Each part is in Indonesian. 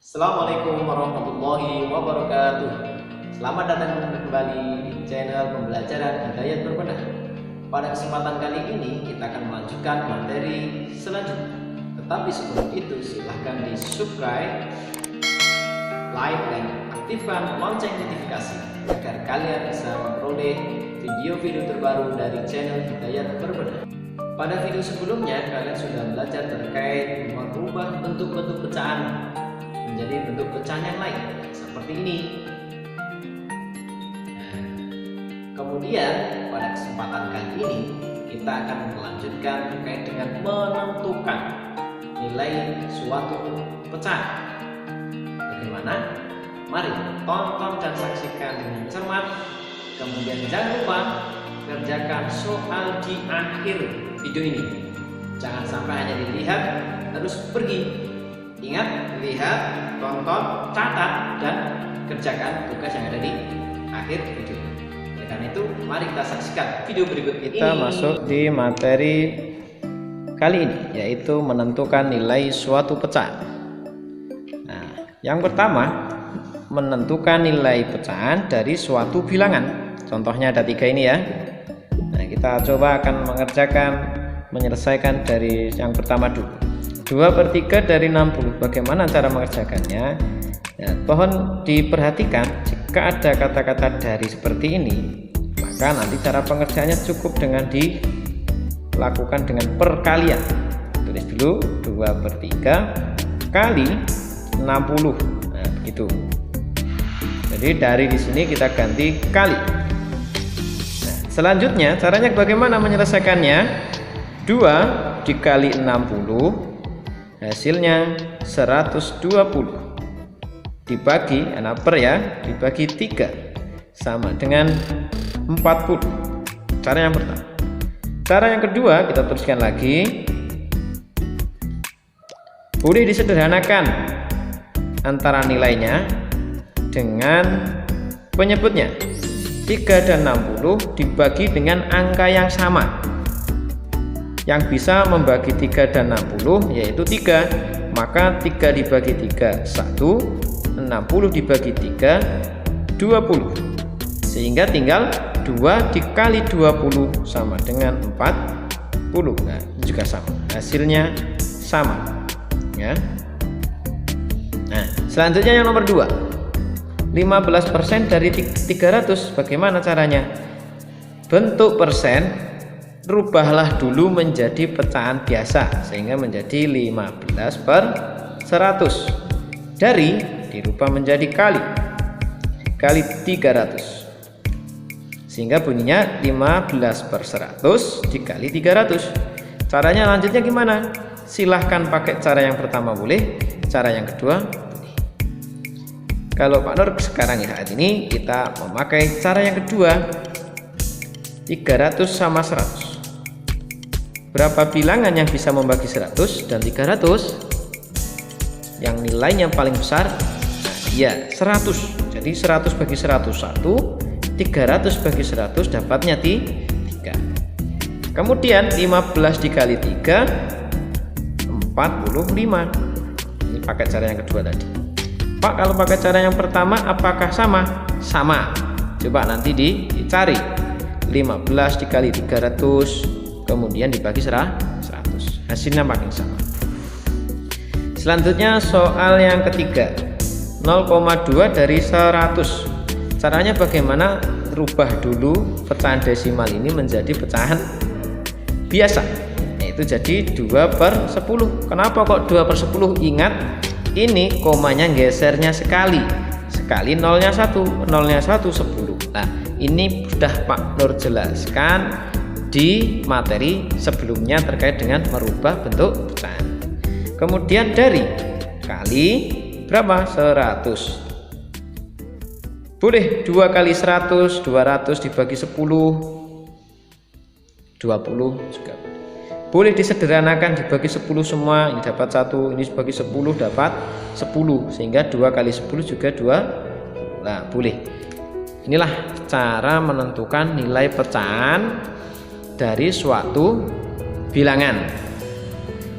Assalamualaikum warahmatullahi wabarakatuh. Selamat datang kembali di channel pembelajaran Hidayat Berbenah. Pada kesempatan kali ini kita akan melanjutkan materi selanjutnya. Tetapi sebelum itu silahkan di subscribe, like, dan aktifkan lonceng notifikasi agar kalian bisa memperoleh video-video terbaru dari channel Hidayat Berbenah. Pada video sebelumnya kalian sudah belajar terkait merubah bentuk-bentuk pecahan menjadi bentuk pecahan yang lain seperti ini. Kemudian pada kesempatan kali ini kita akan melanjutkan terkait dengan menentukan nilai suatu pecahan. Bagaimana? Mari tonton dan saksikan dengan cermat. Kemudian jangan lupa kerjakan soal di akhir video ini. Jangan sampai hanya dilihat terus pergi. Ingat, lihat, tonton, catat, dan kerjakan tugas yang ada di akhir video ini. Oleh karena itu, mari kita saksikan video berikut ini. Kita masuk di materi kali ini, yaitu menentukan nilai suatu pecahan. Nah, yang pertama, menentukan nilai pecahan dari suatu bilangan. Contohnya ada 3 ini ya. Nah, kita coba akan menyelesaikan dari yang pertama dulu. 2/3 dari 60. Bagaimana cara mengerjakannya? Ya, mohon diperhatikan jika ada kata-kata dari seperti ini, maka nanti cara pengerjaannya cukup dengan dilakukan dengan perkalian. Tulis dulu 2/3 kali 60. Nah, begitu. Jadi dari di sini kita ganti kali. Nah, selanjutnya caranya bagaimana menyelesaikannya? 2 dikali 60 hasilnya 120 dibagi dibagi 3 sama dengan 40. Cara yang pertama. Cara yang kedua kita teruskan lagi. Boleh disederhanakan antara nilainya dengan penyebutnya. 3 dan 60 dibagi dengan angka yang sama. Yang bisa membagi 3 dan 60 yaitu 3. Maka 3 dibagi 3 1, 60 dibagi 3 20. Sehingga tinggal 2 dikali 20 sama dengan 40. Nah, juga sama. Hasilnya sama. Ya. Nah, selanjutnya yang nomor 2. 15% dari 300. Bagaimana caranya? Bentuk persen rubahlah dulu menjadi pecahan biasa sehingga menjadi 15/100. Dari dirubah menjadi kali 300 sehingga bunyinya 15/100 dikali 300. Caranya lanjutnya gimana? Silahkan pakai cara yang pertama boleh, cara yang kedua boleh. Kalau Pak Nur sekarang saat ini kita memakai cara yang kedua. 300 sama 100. Berapa bilangan yang bisa membagi 100 dan 300? Yang nilainya paling besar, ya 100. Jadi 100 bagi 100 1, 300 bagi 100 dapatnya 3. Kemudian 15 dikali 3 45. Ini pakai cara yang kedua tadi. Pak, kalau pakai cara yang pertama apakah sama? Sama. Coba nanti dicari. 15 dikali 300 kemudian dibagi 100, hasilnya makin sama. Selanjutnya soal yang ketiga, 0,2 dari 100. Caranya bagaimana? Rubah dulu pecahan desimal ini menjadi pecahan biasa, yaitu jadi 2/10. Kenapa kok 2/10? Ingat, ini komanya gesernya sekali nolnya 1 10. Nah, ini sudah Pak Nur jelaskan di materi sebelumnya terkait dengan merubah bentuk pecahan. Kemudian dari kali berapa? 100. Boleh 2 kali 100, 200 dibagi 10 20 juga boleh disederhanakan dibagi 10 semua, ini dapat 1, ini dibagi 10 dapat 10 sehingga 2 kali 10 juga 2. Nah, boleh. Inilah cara menentukan nilai pecahan dari suatu bilangan.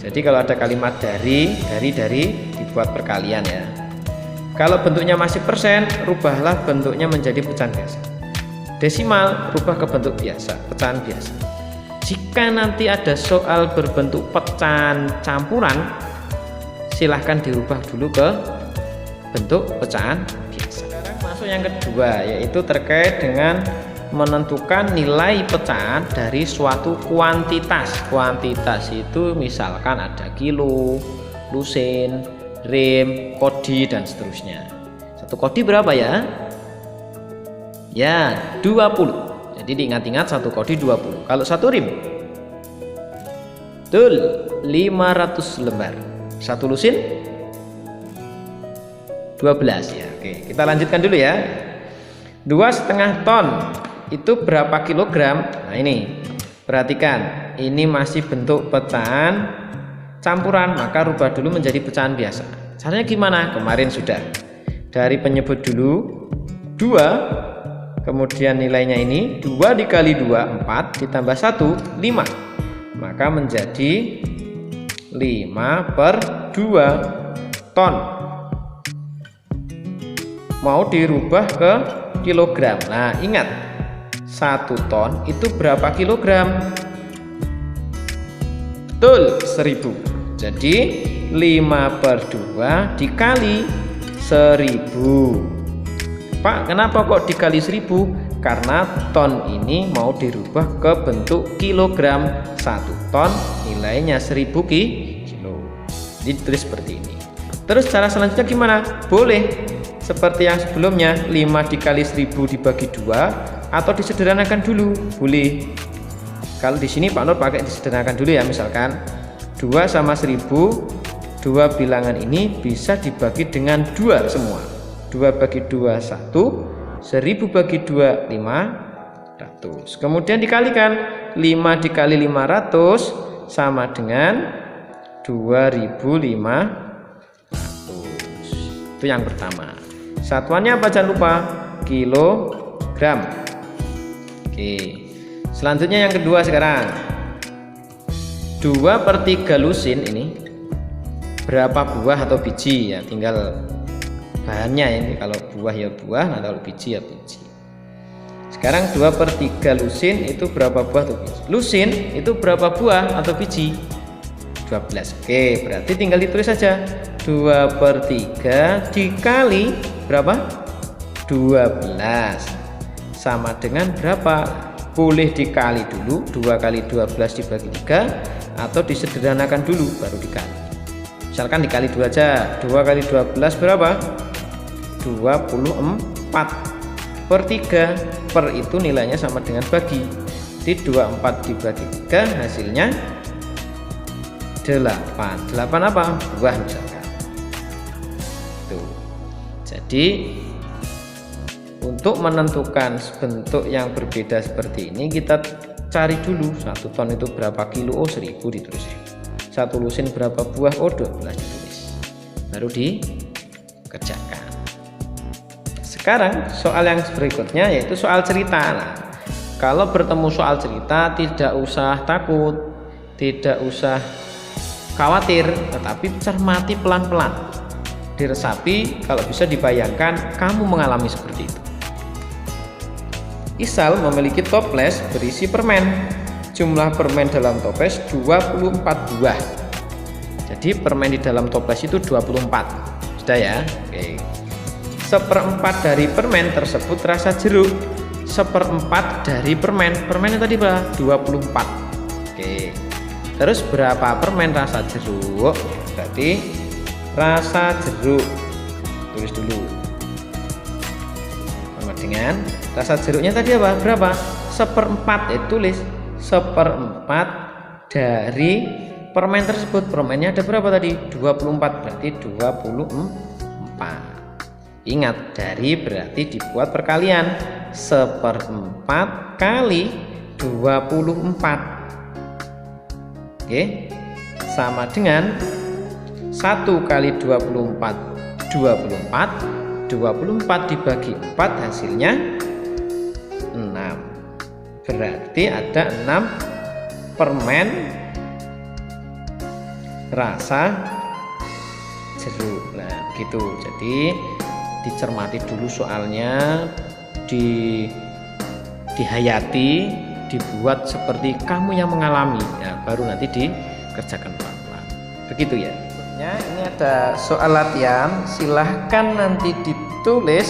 Jadi kalau ada kalimat dari dibuat perkalian ya. Kalau bentuknya masih persen, rubahlah bentuknya menjadi pecahan biasa. Desimal, rubah ke bentuk biasa, pecahan biasa. Jika nanti ada soal berbentuk pecahan campuran, silahkan dirubah dulu ke bentuk pecahan biasa. Sekarang masuk yang kedua, yaitu terkait dengan menentukan nilai pecahan dari suatu kuantitas. Kuantitas itu misalkan ada kilo, lusin, rim, kodi, dan seterusnya. Satu kodi berapa ya? Ya, 20. Jadi diingat-ingat satu kodi 20. Kalau satu rim, betul, 500 lembar. Satu lusin 12 ya. Oke, kita lanjutkan dulu ya. 2,5 ton itu berapa kilogram? Nah ini, perhatikan, ini masih bentuk pecahan campuran, maka rubah dulu menjadi pecahan biasa. Caranya gimana? Kemarin sudah. Dari penyebut dulu 2, kemudian nilainya ini 2 dikali 2, 4, ditambah 1, 5. Maka menjadi 5/2 ton. Mau dirubah ke kilogram. Nah ingat, 1 ton itu berapa kilogram? Betul, 1000. Jadi 5/2 dikali 1000. Pak, kenapa kok dikali 1000? Karena ton ini mau dirubah ke bentuk kilogram. 1 ton nilainya 1000 kilo. Ditulis seperti ini. Terus cara selanjutnya gimana? Boleh seperti yang sebelumnya, 5 dikali 1000 dibagi 2, atau disederhanakan dulu, boleh. Kalau di sini Pak Nur pakai disederhanakan dulu ya, misalkan 2 sama 1000, 2 bilangan ini bisa dibagi dengan 2 semua. 2 bagi 2 1, 1000 bagi 2 500. Kemudian dikalikan, 5 dikali 500 sama dengan 2500. Itu yang pertama. Satuannya apa, jangan lupa, kilogram. Oke, selanjutnya yang kedua sekarang. 2/3 lusin ini berapa buah atau biji ya, tinggal bahannya ini. Kalau buah ya buah, nah kalau biji ya biji. Sekarang 2/3 lusin itu berapa buah atau biji? Lusin itu berapa buah atau biji? 12. Oke, berarti tinggal ditulis saja 2/3 dikali berapa? 12 sama dengan berapa? Boleh dikali dulu, 2 kali 12 dibagi 3, atau disederhanakan dulu baru dikali. Misalkan dikali 2 aja. 2 kali 12 berapa? 24/3. Per itu nilainya sama dengan bagi. Jadi 24 dibagi 3 hasilnya 8. 8 apa? Buah misalkan. Tuh. Jadi untuk menentukan bentuk yang berbeda seperti ini, kita cari dulu 1 ton itu berapa kilo. Oh 1000 ditulis 1000. 1 lusin berapa buah? Oh 12 ditulis. Baru dikerjakan. Sekarang soal yang berikutnya yaitu soal cerita. Nah, kalau bertemu soal cerita tidak usah takut, tidak usah khawatir, tetapi cermati pelan-pelan, diresapi. Kalau bisa dibayangkan kamu mengalami seperti itu. Isal memiliki toples berisi permen. Jumlah permen dalam toples 24 buah. Jadi permen di dalam toples itu 24. Sudah ya? Oke. 1/4 dari permen tersebut rasa jeruk. 1/4 dari permennya tadi berapa? 24. Oke. Terus berapa permen rasa jeruk? Berarti rasa jeruk, tulis dulu. Sama dengan rasa jeruknya tadi apa? Berapa? 1/4. Tulis 1/4 dari permen tersebut. Permennya ada berapa tadi? 24. Berarti 24. Ingat, dari berarti dibuat perkalian. 1/4 kali 24. Oke, sama dengan 1 kali 24 24 dibagi 4 hasilnya 6. Berarti ada 6 permen rasa jeruk. Nah gitu. Jadi dicermati dulu soalnya, dihayati, dibuat seperti kamu yang mengalami, ya, baru nanti dikerjakan pelan-pelan. Begitu ya. Ini ada soal latihan, silahkan nanti ditulis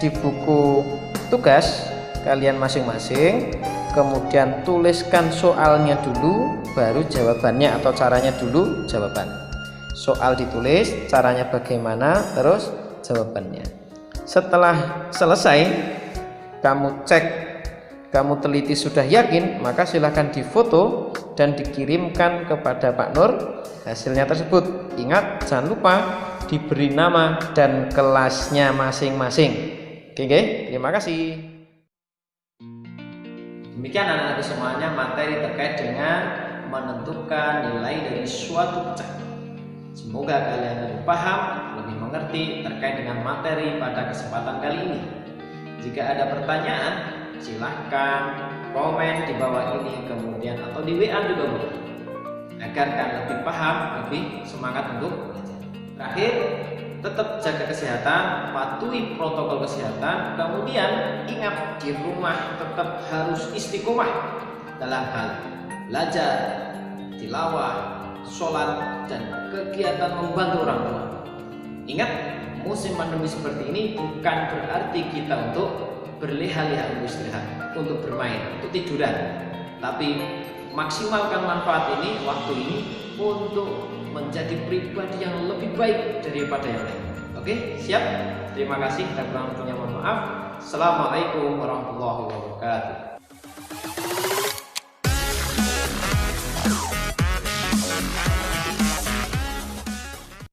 di buku tugas kalian masing-masing, kemudian tuliskan soalnya dulu, baru jawabannya, atau caranya dulu jawaban. Soal ditulis, caranya bagaimana, terus jawabannya. Setelah selesai, kamu cek, kamu teliti sudah yakin, maka silahkan difoto dan dikirimkan kepada Pak Nur hasilnya tersebut. Ingat, jangan lupa diberi nama dan kelasnya masing-masing. Oke, terima kasih. Demikian anak-anak semuanya materi terkait dengan menentukan nilai dari suatu pecahan. Semoga kalian lebih paham, lebih mengerti terkait dengan materi pada kesempatan kali ini. Jika ada pertanyaan, silahkan komen di bawah ini, kemudian atau di WA juga boleh, agar kalian lebih paham, lebih semangat untuk belajar. Terakhir, tetap jaga kesehatan, patuhi protokol kesehatan, kemudian ingat di rumah tetap harus istiqomah dalam hal belajar, tilawah, sholat, dan kegiatan membantu orang tua. Ingat, musim pandemi seperti ini bukan berarti kita untuk berleha-leha untuk istirahat, untuk bermain, untuk tiduran, tapi maksimalkan manfaat ini, waktu ini, untuk menjadi pribadi yang lebih baik daripada yang lain. Oke, siap? Terima kasih. Kurang lebihnya mohon maaf. Assalamualaikum warahmatullahi wabarakatuh.